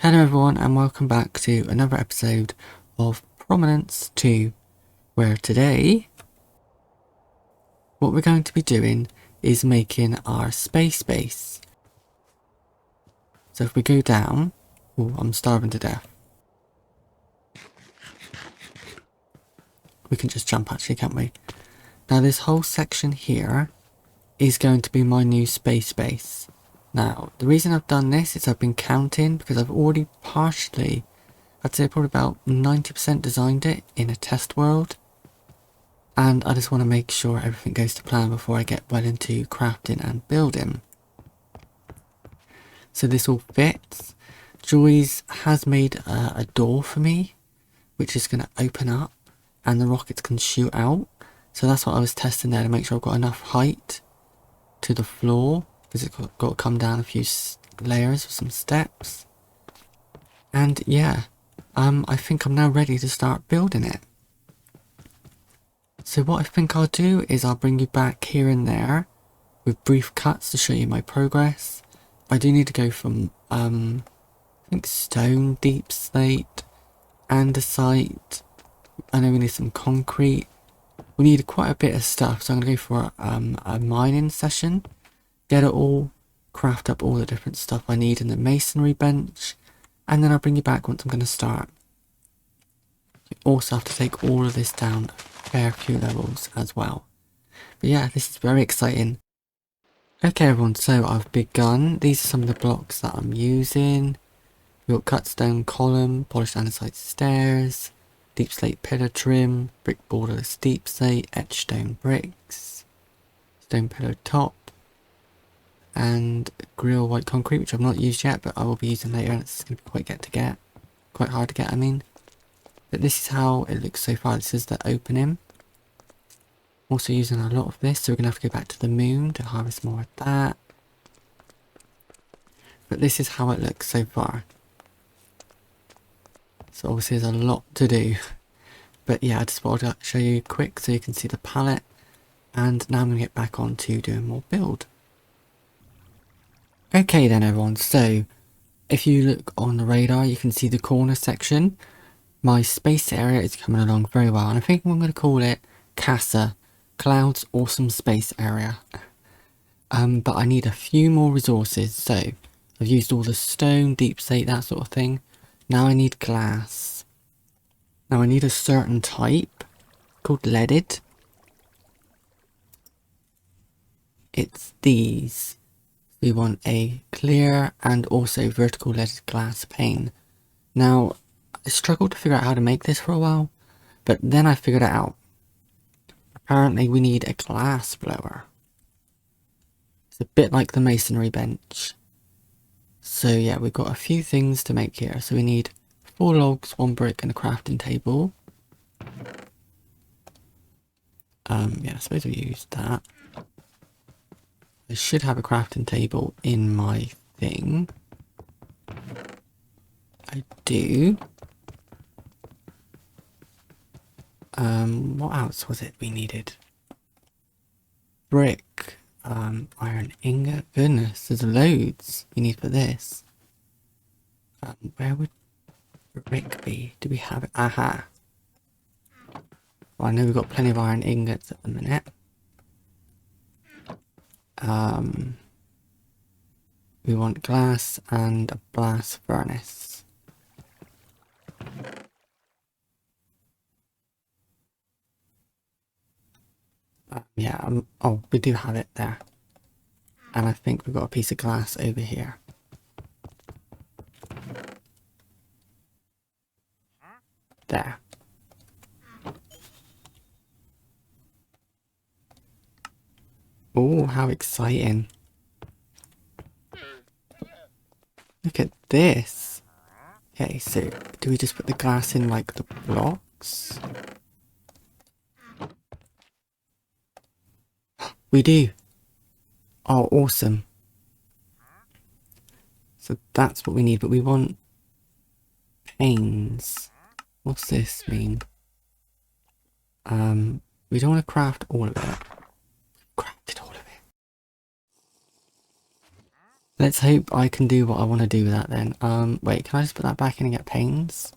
Hello everyone and welcome back to another episode of Prominence 2, where today what we're going to be doing is making our space base. So if we go down, oh, I'm starving to death. We can just jump actually, can't we? Now this whole section here is going to be my new space base. Now the reason I've done this is I've been counting because I've already partially, I'd say probably about 90% designed it in a test world. And I just want to make sure everything goes to plan before I get well into crafting and building. So this all fits. Joy's has made a door for me, which is going to open up and the rockets can shoot out. So that's what I was testing there to make sure I've got enough height to the floor, because it's got to come down a few layers with some steps. And yeah, I think I'm now ready to start building it. So what I think I'll do is I'll bring you back here and there with brief cuts to show you my progress. I do need to go from, I think stone, deep slate, andesite. I know we need some concrete. We need quite a bit of stuff, so I'm going to go for a mining session. Get it all, craft up all the different stuff I need in the masonry bench, and then I'll bring you back once I'm going to start. You also have to take all of this down a fair few levels as well. But yeah, this is very exciting. Okay everyone, so I've begun. These are some of the blocks that I'm using. We've got cut stone column, polished andesite stairs, deep slate pillar trim, brick borderless deep slate, etched stone bricks, stone pillar top, and grill white concrete, which I've not used yet, but I will be using later, and it's going to be quite hard to get, I mean. But this is how it looks so far. This is the opening. Also using a lot of this, so we're going to have to go back to the moon to harvest more of that. But this is how it looks so far. So obviously there's a lot to do. But yeah, I just wanted to show you quick so you can see the palette. And now I'm going to get back on to doing more build. Okay then everyone, so if you look on the radar you can see the corner section. My space area is coming along very well, and I think I'm going to call it CASA, Cloud's Awesome Space Area. But I need a few more resources, so I've used all the stone, deep slate, that sort of thing. Now I need glass. Now I need a certain type called leaded. It's these. We want a clear and also vertical leaded glass pane. Now I struggled to figure out how to make this for a while, but then I figured it out. Apparently we need a glass blower. It's a bit like the masonry bench. So yeah, we've got a few things to make here. So we need 4 logs, 1 brick and a crafting table. Yeah, I suppose we use that. I should have a crafting table in my thing. I do. What else was it we needed? Brick, iron ingot. Goodness, there's loads you need for this. Where would brick be? Do we have it? Aha. Well, I know we've got plenty of iron ingots at the minute. We want glass and a blast furnace. Yeah, oh, we do have it there. And I think we've got a piece of glass over here. There. Oh, how exciting. Look at this. Okay, so do we just put the glass in like the blocks? We do. Oh, awesome. So that's what we need, but we want panes. What's this mean? We don't want to craft all of it. Crafted all of it. Let's hope I can do what I want to do with that then. Wait, can I just put that back in and get panes?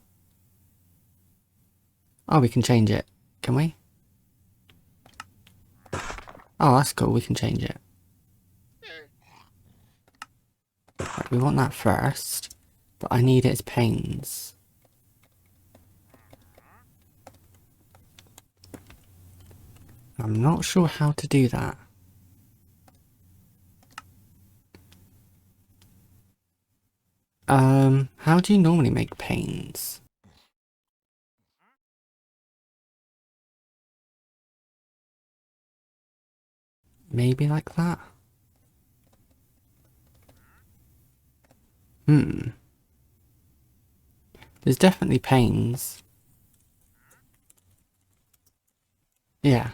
Oh, we can change it. Can we? Oh, that's cool. We can change it. Right, we want that first, but I need its panes. I'm not sure how to do that. How do you normally make panes? Maybe like that? Hmm. There's definitely panes. Yeah.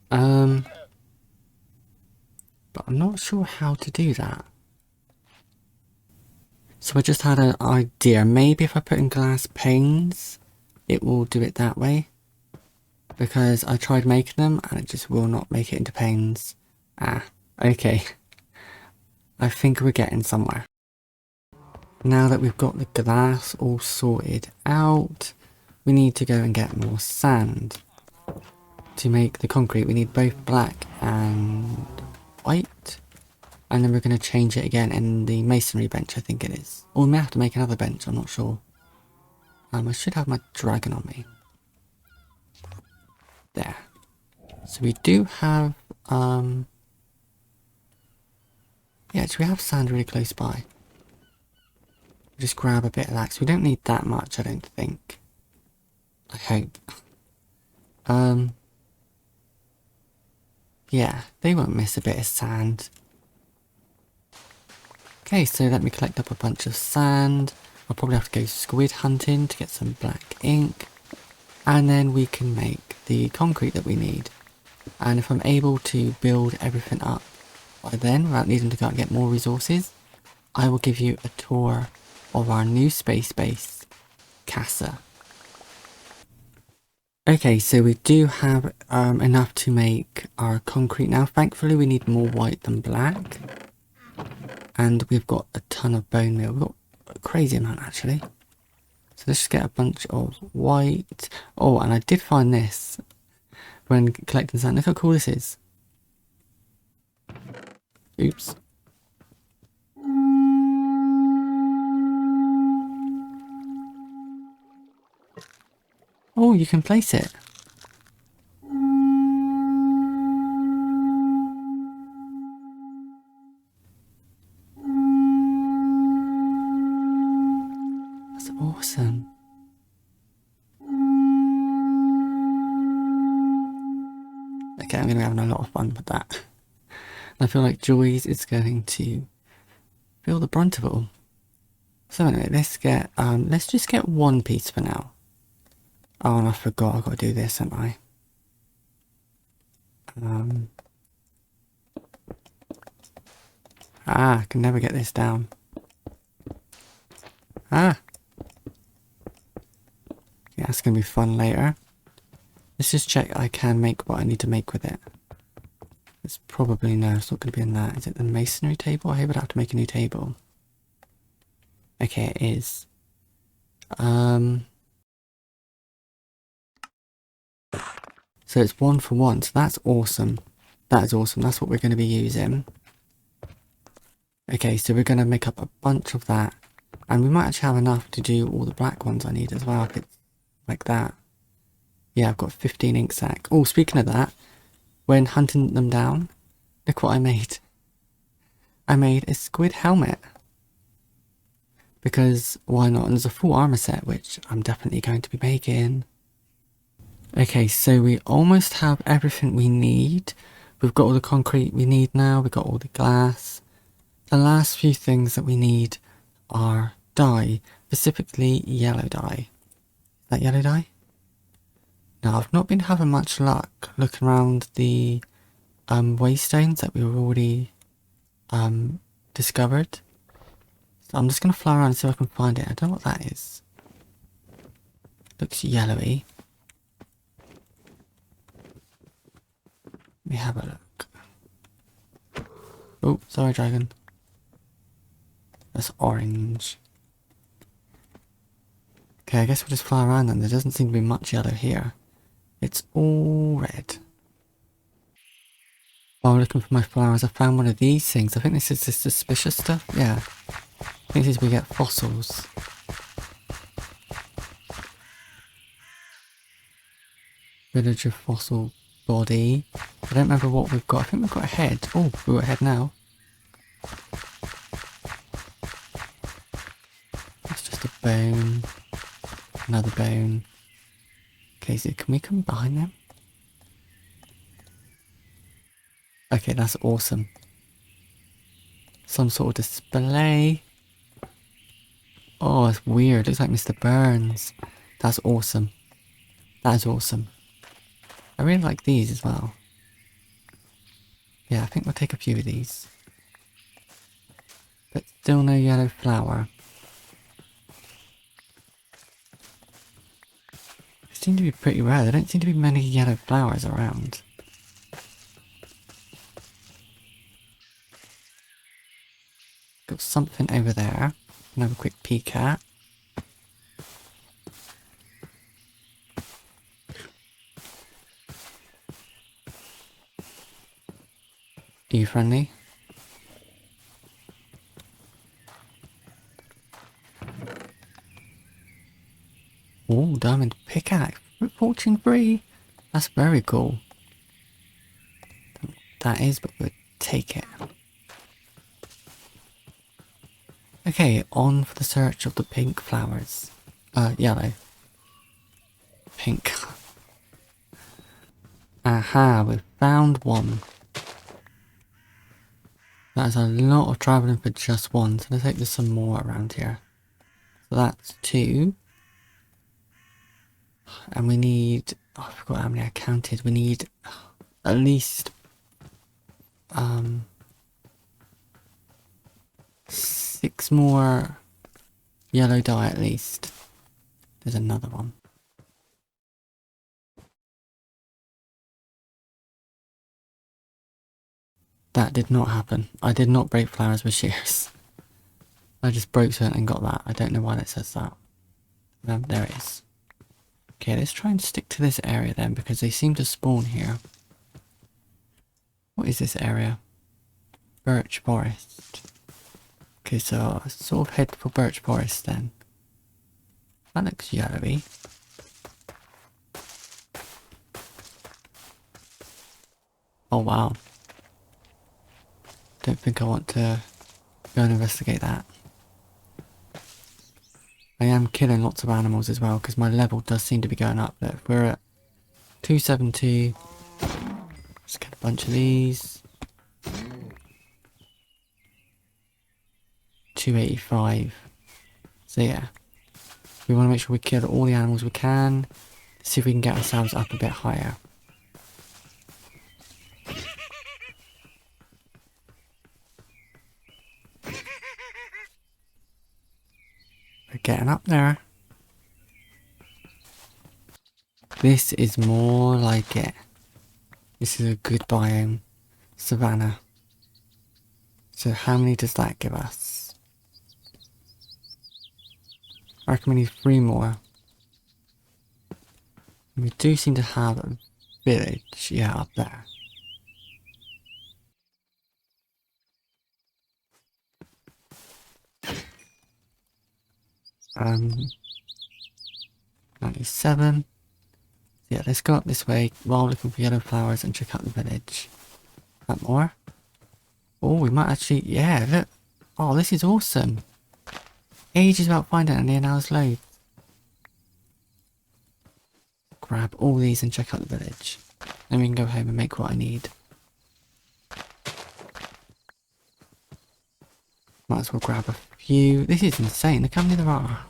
But I'm not sure how to do that. So I just had an idea. Maybe if I put in glass panes, it will do it that way. Because I tried making them and it just will not make it into panes. Ah, okay. I think we're getting somewhere. Now that we've got the glass all sorted out, we need to go and get more sand. To make the concrete, we need both black and white. And then we're going to change it again in the masonry bench, I think it is. Or we may have to make another bench, I'm not sure. I should have my dragon on me. There. So we do have, yeah, so we have sand really close by. Just grab a bit of that, 'cause we don't need that much, I don't think. I hope. Yeah, they won't miss a bit of sand. Okay, so let me collect up a bunch of sand. I'll probably have to go squid hunting to get some black ink. And then we can make the concrete that we need. And if I'm able to build everything up by then, without needing to go out and get more resources, I will give you a tour of our new space base, CASA. Okay, so we do have enough to make our concrete now. Thankfully, we need more white than black. And we've got a ton of bone meal. We've got a crazy amount, actually. So let's just get a bunch of white. Oh, and I did find this when collecting sand. Look how cool this is. Oops. Oh, you can place it. That's awesome. Okay, I'm going to be having a lot of fun with that. I feel like Joyce is going to feel the brunt of it all. So anyway, let's just get one piece for now. Oh, and I forgot I've got to do this, haven't I? I can never get this down. Ah! Yeah, that's going to be fun later. Let's just check I can make what I need to make with it. It's probably, no, it's not going to be in that. Is it the masonry table? I hope I'd have to make a new table. Okay, it is. So it's 1 for 1, so that's awesome. That is awesome, that's what we're going to be using. Okay, so we're going to make up a bunch of that. And we might actually have enough to do all the black ones I need as well, if it's like that. Yeah, I've got 15 ink sac. Oh, speaking of that, when hunting them down, look what I made. I made a squid helmet. Because why not? And there's a full armor set, which I'm definitely going to be making. Okay, so we almost have everything we need. We've got all the concrete we need now. We've got all the glass. The last few things that we need are dye, specifically yellow dye. Is that yellow dye? Now, I've not been having much luck looking around the waystones that we've already discovered. So I'm just going to fly around and see if I can find it. I don't know what that is. Looks yellowy. Let me have a look. Oh, sorry, dragon. That's orange. Okay, I guess we'll just fly around then. There doesn't seem to be much yellow here. It's all red. While looking for my flowers, I found one of these things. I think this is the suspicious stuff. Yeah. I think this is where we get fossils. Villager fossil body. I don't remember what we've got. I think we've got a head. Oh, we've got a head now. That's just a bone. Another bone. Okay, so can we come behind them? Okay, that's awesome. Some sort of display. Oh, it's weird. Looks like Mr. Burns. That's awesome. That is awesome. I really like these as well. Yeah, I think we'll take a few of these. But still no yellow flower. They seem to be pretty rare. There don't seem to be many yellow flowers around. Got something over there. Can have a quick peek at. Are you friendly? Oh, diamond pickaxe. Fortune free. That's very cool. That is, but we'll take it. Okay, on for the search of the pink flowers. Yellow. Pink. Aha, we've found one. That is a lot of travelling for just one, so let's hope there's some more around here. So that's 2. And we need, oh, I forgot how many I counted. We need at least 6 more yellow dye at least. There's another one. That did not happen. I did not break flowers with shears. I just broke something and got that. I don't know why that says that. There it is. Okay, let's try and stick to this area then, because they seem to spawn here. What is this area? Birch forest. Okay, so I'll sort of head for birch forest then. That looks yellowy. Oh wow. Don't think I want to go and investigate that. I am killing lots of animals as well, because my level does seem to be going up. Look, we're at 272. Let's get a bunch of these. 285. So yeah, we want to make sure we kill all the animals we can. See if we can get ourselves up a bit higher. We're getting up there. This is more like it. This is a good biome. Savannah. So how many does that give us? I reckon we need 3 more. We do seem to have a village, yeah, up there. Um, 97. Yeah, let's go up this way while looking for yellow flowers and check out the village. That more? Oh, we might actually, yeah, look. Oh, this is awesome. Ages without finding any, and now there's loads. Grab all these and check out the village. Then we can go home and make what I need. Might as well grab a few. This is insane. Look how many there are.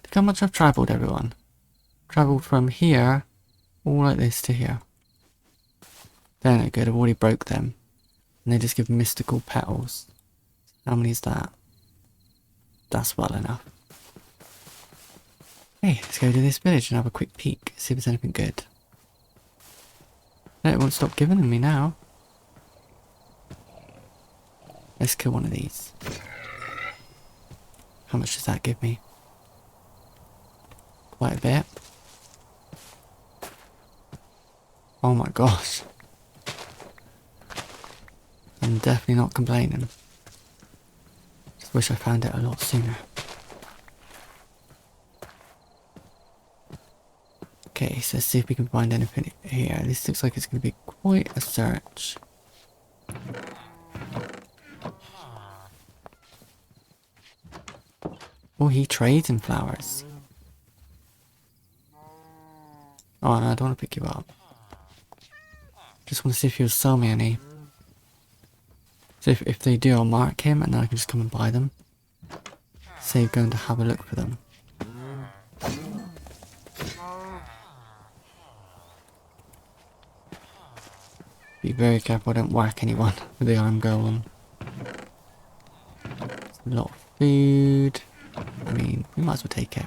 Look how much I've travelled, everyone. Travelled from here, all like this to here. They're no good. I've already broke them. And they just give mystical petals. How many is that? That's well enough. Hey, let's go to this village and have a quick peek. See if there's anything good. No, it won't stop giving them me now. Let's kill one of these. How much does that give me? Quite a bit. Oh my gosh. I'm definitely not complaining. Just wish I found it a lot sooner. Okay, so let's see if we can find anything here. This looks like it's going to be quite a search. Oh, he trades in flowers. Oh no, I don't want to pick you up. Just want to see if he'll sell me any. So if they do, I'll mark him and then I can just come and buy them. Save going to have a look for them. Be very careful I don't whack anyone with the arm golem. A lot of food. I mean, we might as well take it.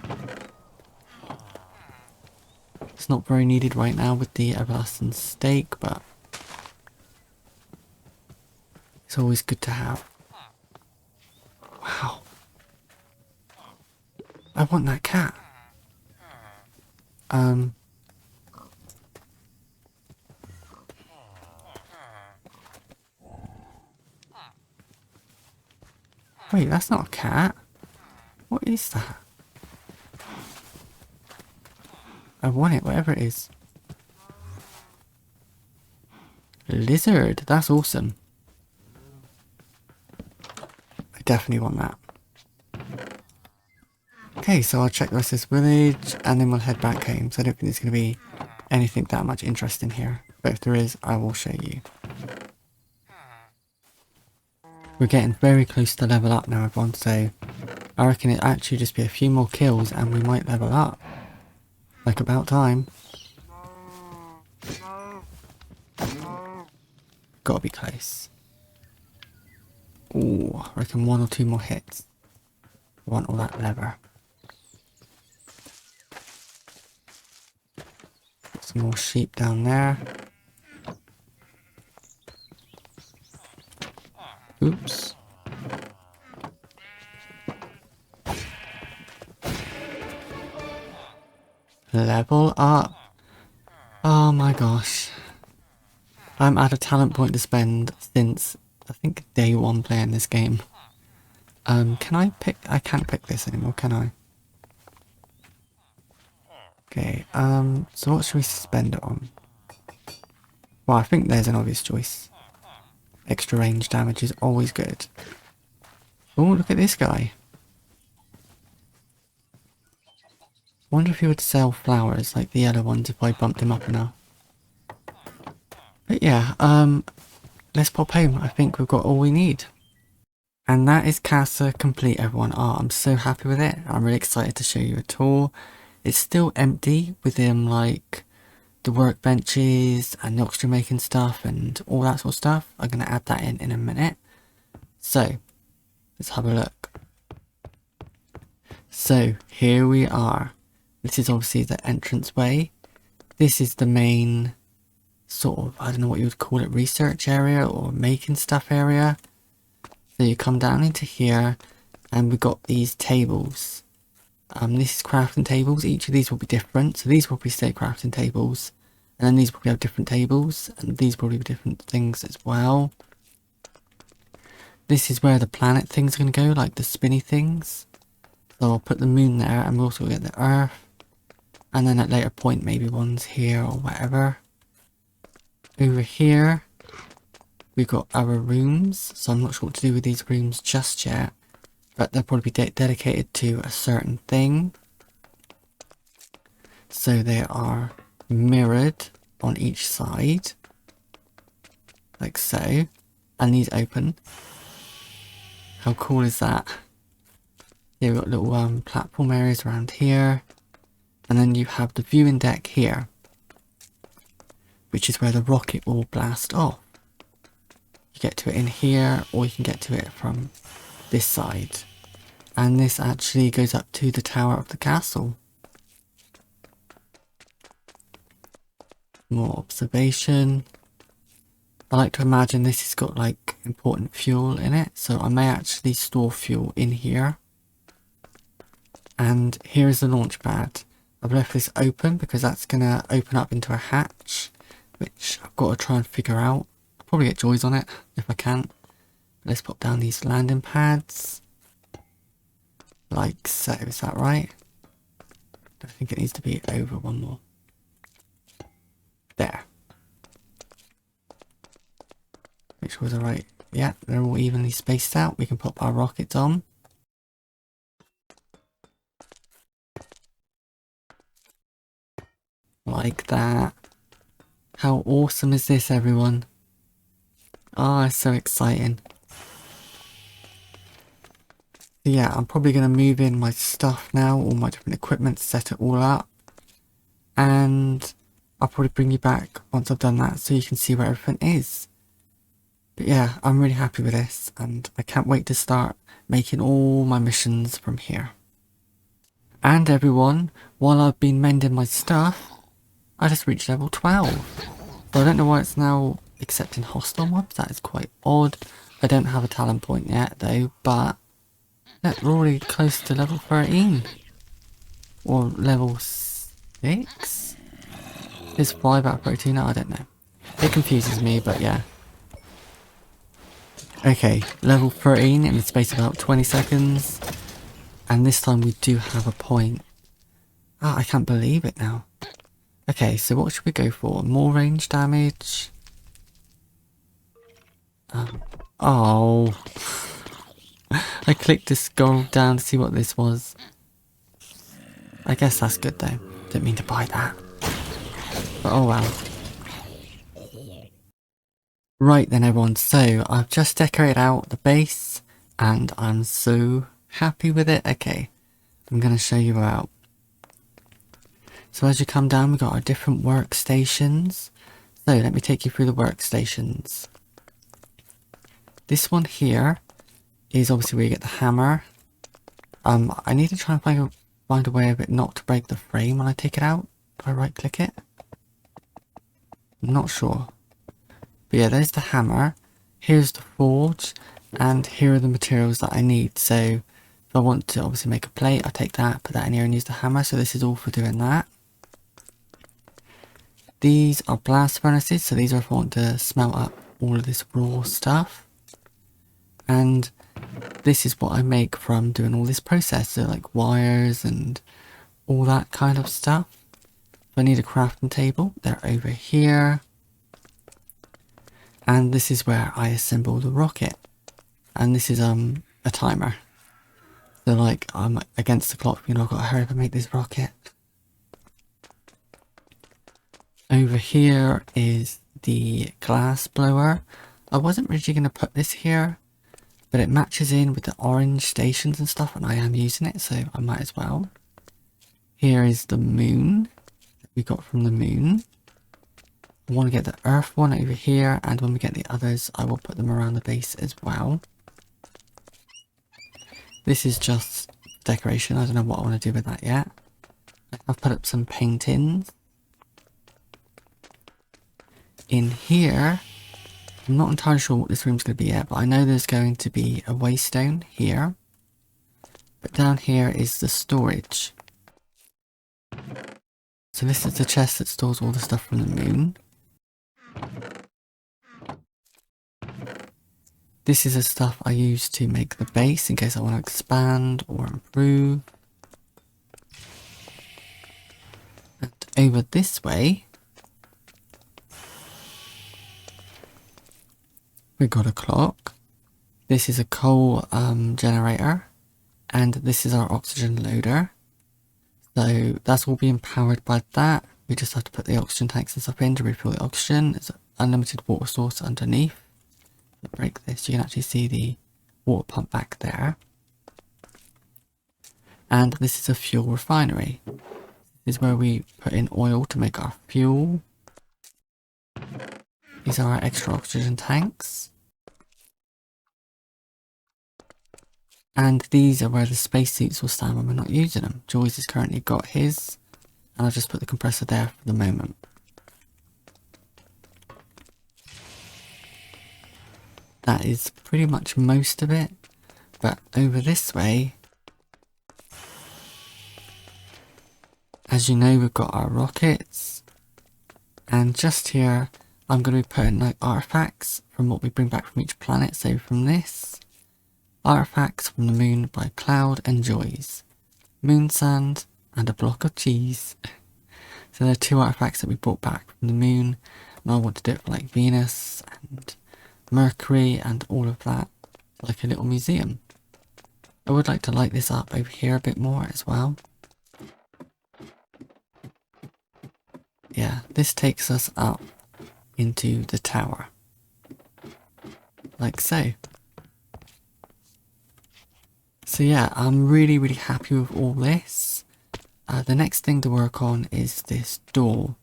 It's not very needed right now with the everlasting steak, but it's always good to have. Wow. I want that cat. Wait, that's not a cat. What is that? I want it, whatever it is. Lizard, that's awesome. I definitely want that. Okay, so I'll check the rest of this village and then we'll head back home. So I don't think there's going to be anything that much interesting here. But if there is, I will show you. We're getting very close to level up now, everyone, so I reckon it'll actually just be a few more kills and we might level up. Like about time. Gotta be close. Ooh, I reckon 1 or 2 more hits. I want all that leather. Some more sheep down there. Oops. Level up. Oh my gosh. I'm at a talent point to spend since, I think, day 1 playing this game. Can I pick? I can't pick this anymore, can I? Okay, so what should we spend it on? Well, I think there's an obvious choice. Extra range damage is always good. Oh, look at this guy. Wonder if he would sell flowers like the yellow ones if I bumped him up enough. But yeah, let's pop home. I think we've got all we need. And that is CASA complete, everyone. Oh, I'm so happy with it. I'm really excited to show you a tour. It's still empty within like the workbenches and the oxygen making stuff and all that sort of stuff. I'm going to add that in a minute. So, let's have a look. So, here we are. This is obviously the entranceway. This is the main sort of, I don't know what you would call it, research area or making stuff area. So you come down into here and we've got these tables. This is crafting tables. Each of these will be different. So these will probably stay crafting tables. And then these probably have different tables. And these probably have different things as well. This is where the planet things are going to go, like the spinny things. So I'll put the moon there and we'll also get the earth. And then at a later point maybe one's here or whatever. Over here we've got our rooms. So I'm not sure what to do with these rooms just yet. But they'll probably be dedicated to a certain thing. So they are mirrored on each side. Like so. And these open. How cool is that? Yeah, we've got little platform areas around here. And then you have the viewing deck here. Which is where the rocket will blast off. You get to it in here, or you can get to it from this side. And this actually goes up to the tower of the castle. More observation. I like to imagine this has got like important fuel in it, so I may actually store fuel in here. And here is the launch pad. I've left this open because that's going to open up into a hatch, which I've got to try and figure out. I'll probably get joys on it if I can. Let's pop down these landing pads. Like so, is that right? I think it needs to be over one more. There. Make sure they're right. Yeah, they're all evenly spaced out. We can pop our rockets on. Like that. How awesome is this, everyone? Oh, it's so exciting. Yeah, I'm probably going to move in my stuff now, all my different equipment, set it all up. And I'll probably bring you back once I've done that so you can see where everything is. But yeah, I'm really happy with this and I can't wait to start making all my missions from here. And everyone, while I've been mending my stuff, I just reached level 12. So I don't know why it's now accepting hostile mobs, that is quite odd. I don't have a talent point yet though, but look, we're already close to level 13. Or level 6? Is 5 out of 13? I don't know. It confuses me, but yeah. Okay, level 13 in the space of about 20 seconds. And this time we do have a point. Ah, I can't believe it now. Okay, so what should we go for? More range damage? Oh. I clicked to scroll down to see what this was. I guess that's good though. Didn't mean to buy that. But oh well. Right then everyone, so I've just decorated out the base and I'm so happy with it. Okay, I'm going to show you out. So as you come down, we've got our different workstations. So let me take you through the workstations. This one here is obviously where you get the hammer. I need to try and find a way of it not to break the frame when I take it out. Do I right click it? I'm not sure. But yeah, there's the hammer. Here's the forge. And here are the materials that I need. So if I want to obviously make a plate, I take that, put that in here and use the hammer. So this is all for doing that. These are blast furnaces. So these are if I want to smelt up all of this raw stuff. And this is what I make from doing all this process. So like wires and all that kind of stuff. If I need a crafting table, they're over here. And this is where I assemble the rocket. And this is a timer. So like I'm against the clock, you know, I've got to hurry up and make this rocket. Over here is the glass blower. I wasn't really going to put this here, but it matches in with the orange stations and stuff, and I am using it, so I might as well. Here is the moon that we got from the moon. I want to get the earth one over here, and when we get the others, I will put them around the base as well. This is just decoration. I don't know what I want to do with that yet. I've put up some paintings. In here, I'm not entirely sure what this room's going to be yet, but I know there's going to be a waystone here. But down here is the storage. So this is the chest that stores all the stuff from the moon. This is the stuff I use to make the base in case I want to expand or improve. And over this way, we got a clock. This is a coal generator, and this is our oxygen loader. So that's all being powered by that. We just have to put the oxygen tanks and stuff in to refill the oxygen. There's an unlimited water source underneath. Break this, you can actually see the water pump back there. And this is a fuel refinery. This is where we put in oil to make our fuel. These are our extra oxygen tanks. And these are where the spacesuits will stand when we're not using them. Joyce has currently got his, and I'll just put the compressor there for the moment. that is pretty much most of it. But over this way, as you know, we've got our rockets. And just here, I'm going to be putting like artifacts from what we bring back from each planet. So from this, artifacts from the moon by Cloud and Joys. Moon sand and a block of cheese. So there are 2 artifacts that we brought back from the moon. And I want to do it for like Venus and Mercury and all of that. Like a little museum. I would like to light this up over here a bit more as well. Yeah, this takes us up into the tower. Like so. So yeah, I'm really happy with all this. The next thing to work on is this door,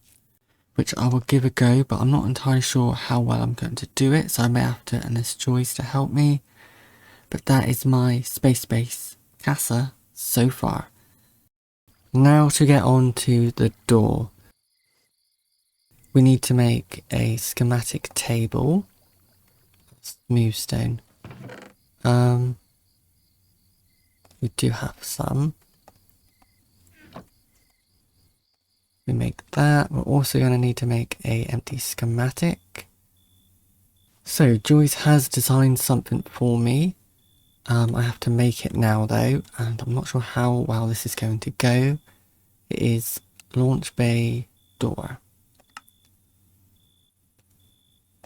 which I will give a go, but I'm not entirely sure how well I'm going to do it, so I may have to enlist Joyce to help me. But that is my space base CASA so far. Now to get on to the door. We need to make a schematic table. Smooth stone. We do have some. We make that. We're also going to need to make a empty schematic. So Joyce has designed something for me. I have to make it now though, and I'm not sure how well this is going to go. It is launch bay door.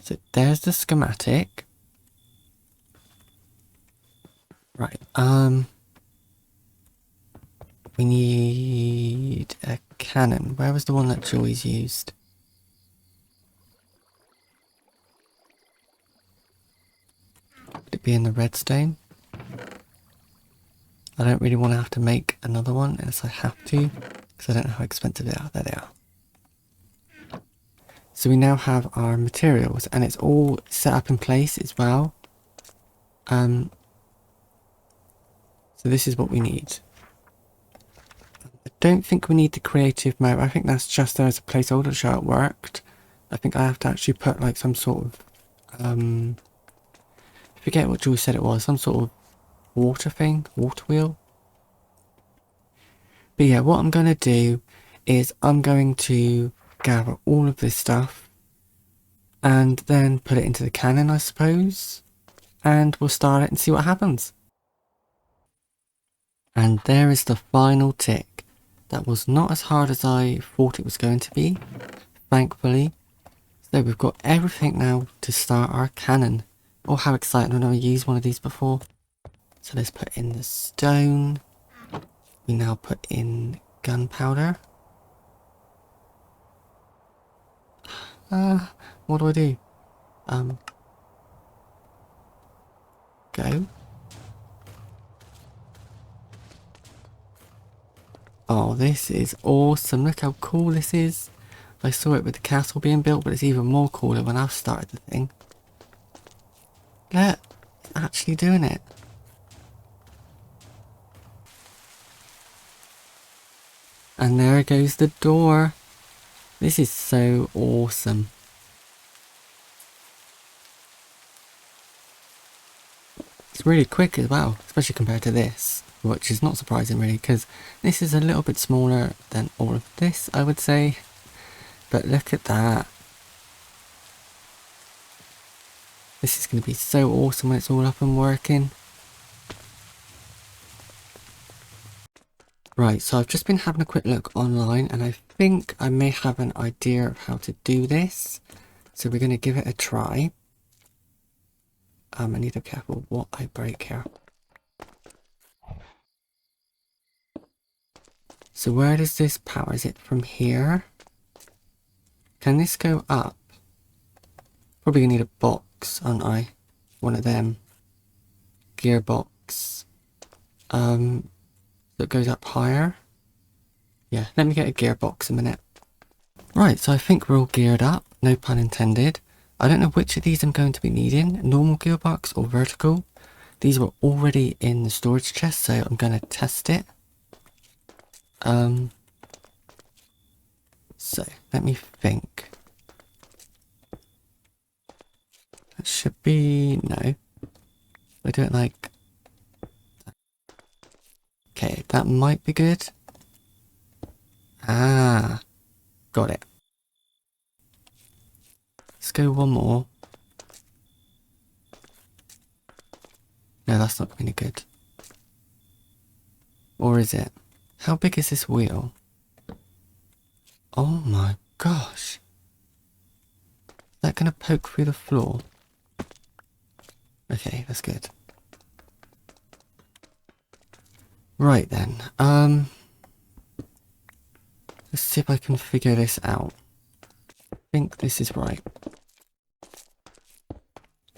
So there's the schematic. Right, we need a cannon. Where was the one that Joyce used? Would it be in the redstone? I don't really want to have to make another one unless I have to, because I don't know how expensive they are. There they are. So we now have our materials, and it's all set up in place as well. So this is what we need. I don't think we need the creative mode. I think that's just there as a placeholder to show it worked. I think I have to actually put like some sort of, I forget what Jules said it was, some sort of water thing, water wheel. But yeah, what I'm going to do is I'm going to gather all of this stuff and then put it into the cannon, I suppose, and we'll start it and see what happens. And there is the final tick. That was not as hard as I thought it was going to be, thankfully. So we've got everything now to start our cannon. Oh, how exciting, I've never used one of these before. So let's put in the stone. We now put in gunpowder. What do I do? Go. Oh, this is awesome. Look how cool this is. I saw it with the castle being built, but it's even more cooler when I've started the thing. Look, it's actually doing it. And there goes the door. This is so awesome. It's really quick as well, especially compared to this, which is not surprising really, because this is a little bit smaller than all of this, I would say. But look at that. This is going to be so awesome when it's all up and working. Right, so I've just been having a quick look online and I think I may have an idea of how to do this. So we're going to give it a try. I need to be careful what I break here. So where does this power? Is it from here? Can this go up? Probably gonna need a box, aren't I? One of them. Gearbox. That goes up higher. Yeah, let me get a gearbox a minute. Right, so I think we're all geared up, no pun intended. I don't know which of these I'm going to be needing, normal gearbox or vertical. These were already in the storage chest, so I'm going to test it. So, let me think. should be... no. I do it like... okay, that might be good. Ah, got it. Let's go one more. No, that's not really good. Or is it? How big is this wheel? Oh my gosh. Is that going to poke through the floor? Okay, that's good. Right then, let's see if I can figure this out. I think this is right.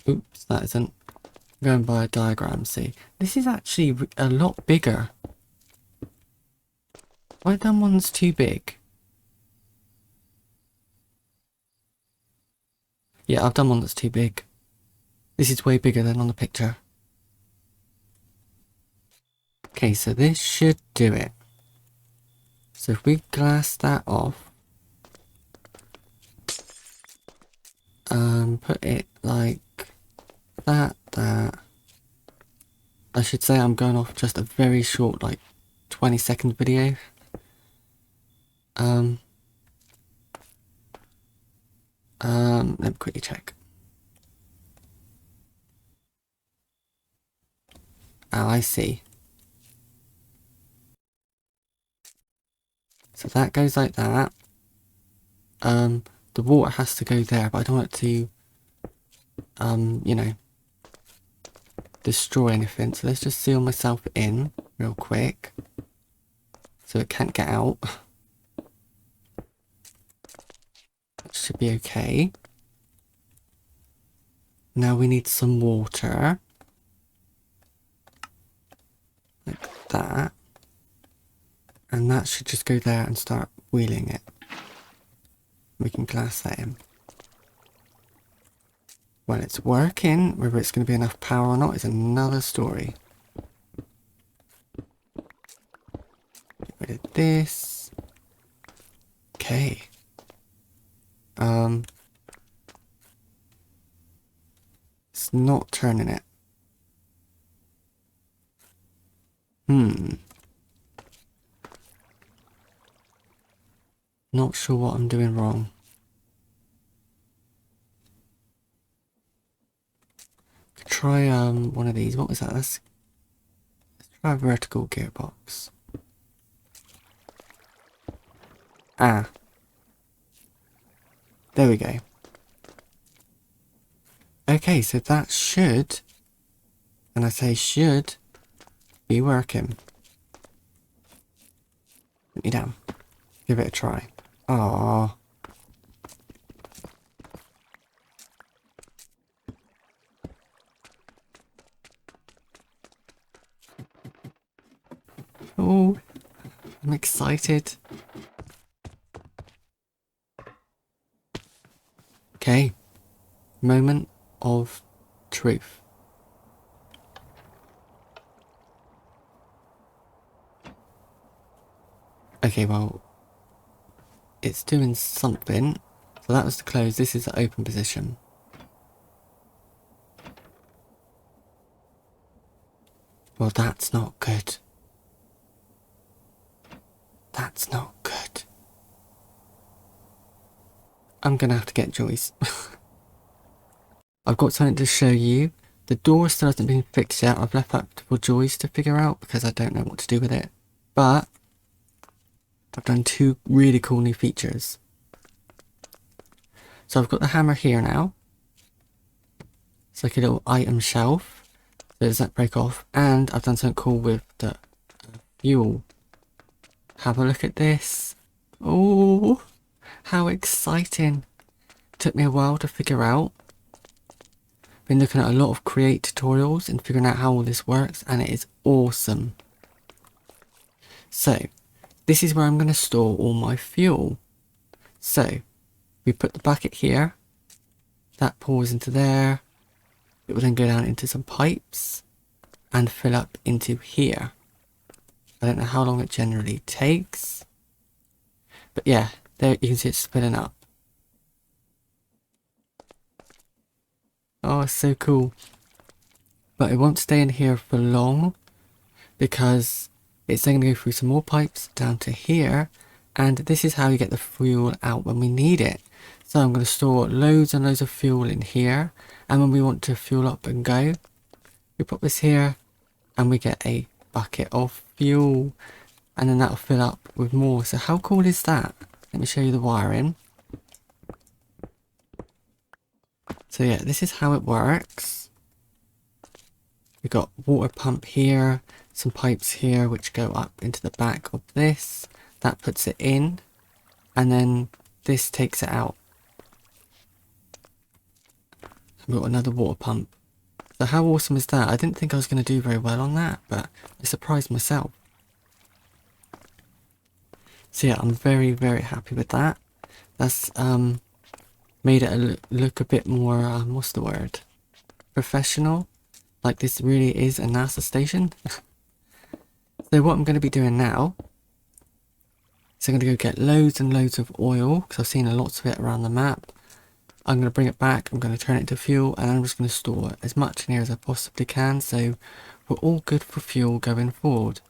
Oops, that isn't. I'm going by a diagram, see. This is actually a lot bigger. Why that one's too big? Yeah, I've done one that's too big. This is way bigger than on the picture. Okay, so this should do it. So if we glass that off, put it like that. I should say I'm going off just a very short, like 20-second video. Let me quickly check. Oh, I see. So that goes like that. The water has to go there, but I don't want it to, you know, destroy anything. So let's just seal myself in real quick so it can't get out. That should be okay. Now we need some water. Like that. And that should just go there and start wheeling it. We can glass that in. Well, it's working. Whether it's going to be enough power or not is another story. Get rid of this. Okay. It's not turning it. Not sure what I'm doing wrong. Could try one of these. What was that? Let's try a vertical gearbox. Ah. There we go. Okay, so that should, and I say should, be working. Put me down. Give it a try. Aww. Oh, I'm excited. Okay. Moment of truth. Okay, well, it's doing something. So that was the close. This is the open position. Well, that's not good. That's not good. I'm gonna have to get Joyce. I've got something to show you. The door still hasn't been fixed yet. I've left that for Joyce to figure out because I don't know what to do with it. But I've done two really cool new features. So I've got the hammer here now. It's like a little item shelf. So does that break off? And I've done something cool with the fuel. Have a look at this. Oh, how exciting. Took me a while to figure out. Been looking at a lot of create tutorials and figuring out how all this works, and it is awesome. So, this is where I'm going to store all my fuel. So, we put the bucket here. That pours into there. It will then go down into some pipes and fill up into here. I don't know how long it generally takes. But yeah, there you can see it's filling up. Oh, it's so cool. But it won't stay in here for long because it's then going to go through some more pipes down to here. And this is how you get the fuel out when we need it. So I'm going to store loads and loads of fuel in here. And when we want to fuel up and go, we put this here and we get a bucket of fuel. And then that'll fill up with more. So how cool is that? Let me show you the wiring. So yeah, this is how it works. We've got water pump here, some pipes here which go up into the back of this. That puts it in, and then this takes it out. We've got another water pump. So how awesome is that? I didn't think I was going to do very well on that, but I surprised myself. So yeah, I'm very, very happy with that. That's made it look a bit more, what's the word? Professional. Like this really is a NASA station. So what I'm going to be doing now is I'm going to go get loads and loads of oil because I've seen lots of it around the map. I'm going to bring it back, I'm going to turn it into fuel, and I'm just going to store as much in here as I possibly can so we're all good for fuel going forward.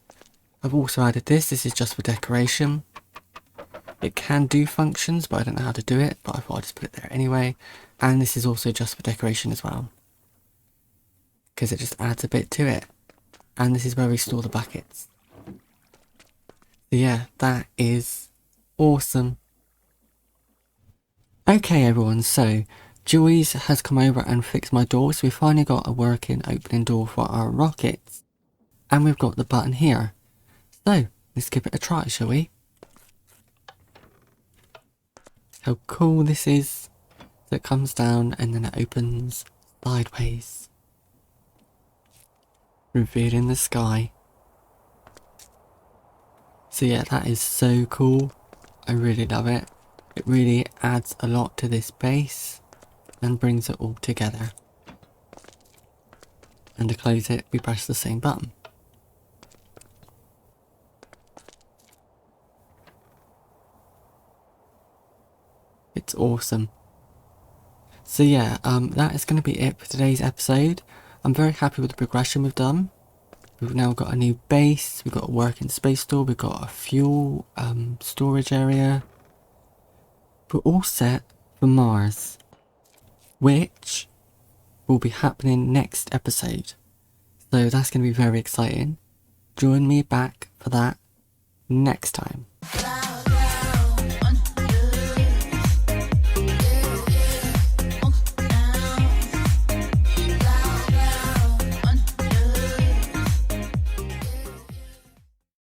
I've also added this is just for decoration. It can do functions, but I don't know how to do it, but I thought I'd just put it there anyway. And this is also just for decoration as well, because it just adds a bit to it. And this is where we store the buckets. So yeah, that is awesome. Okay everyone, so Joyce has come over and fixed my door, so we finally got a working opening door for our rockets. And we've got the button here. So, let's give it a try, shall we? How cool this is. So it comes down and then it opens sideways, revealing the sky. So yeah, that is so cool. I really love it. It really adds a lot to this base and brings it all together. And to close it, we press the same button. It's awesome. So yeah, that is going to be it for today's episode. I'm very happy with the progression we've done. We've now got a new base, we've got a working space store, we've got a fuel storage area. We're all set for Mars, which will be happening next episode. So that's going to be very exciting. Join me back for that next time.